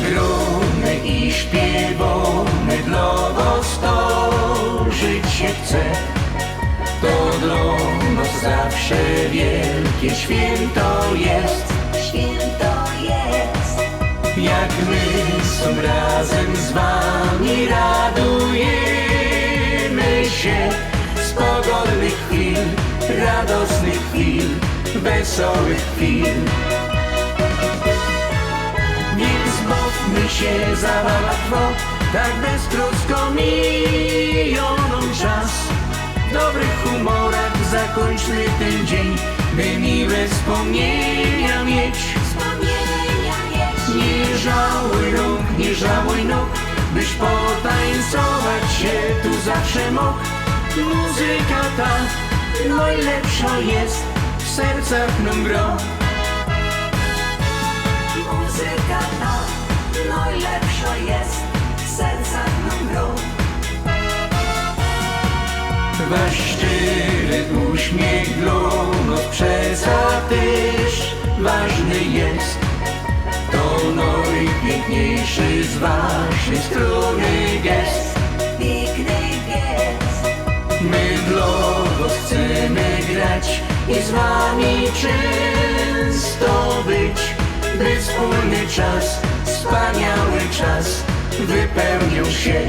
Gromy i śpiewamy dla was, to żyć się chce. To dla nas zawsze wielkie święto jest. Święto jest. Jak my są razem z wami, radujemy się z pogodnych chwil, radosnych chwil, wesołych chwil. Więc bawmy się zabawno, tak beztrosko miją nam czas. W dobrych humorach zakończmy ten dzień, by miłe wspomnienia mieć. Wspomnienia mieć. Nie żałuj rąk, nie żałuj nóg, byś potańcować się tu zawsze mógł. Muzyka ta najlepsza jest, w sercach nam gra. Muzyka ta najlepsza jest, w sercach nam gra. Wasz szczery uśmiech dla nas przeca też ważny jest. To najpiękniejszy z waszej strony gest. Piękny gest. My dla was chcemy grać i z wami często być, by wspólny czas, wspaniały czas wypełnił się.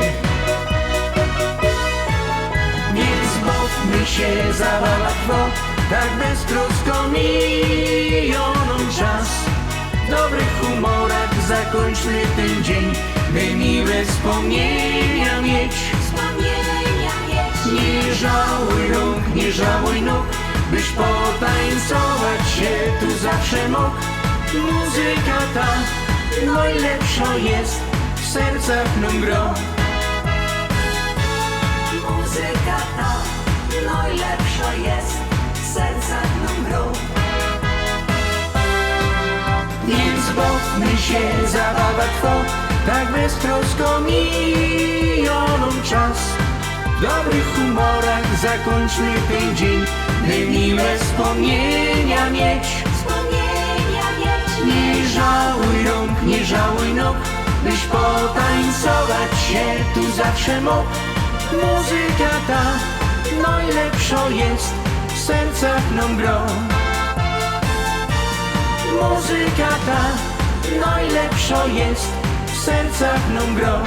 Więc bawmy się zabawno, tak beztrosko miją nam czas. W dobrych humorach zakończmy ten dzień, by miłe wspomnienia mieć. Wspomnienia mieć. Nie żałuj rąk, nie żałuj nóg, byś potańcować się tu zawsze mógł. Muzyka ta najlepsza jest, w sercach nam gra. Muzyka ta najlepsza jest, w sercach nam gra. Więc bawmy się, zabawa trwa, tak beztrosko miją nam czas. W dobrych humorach zakończmy ten dzień, by miłe wspomnienia mieć. Wspomnienia mieć. Nie żałuj rąk, nie żałuj nóg, byś potańcować się tu zawsze mógł. Muzyka ta najlepsza jest, w sercach nam gra. Muzyka ta najlepsza jest, w sercach nam gra.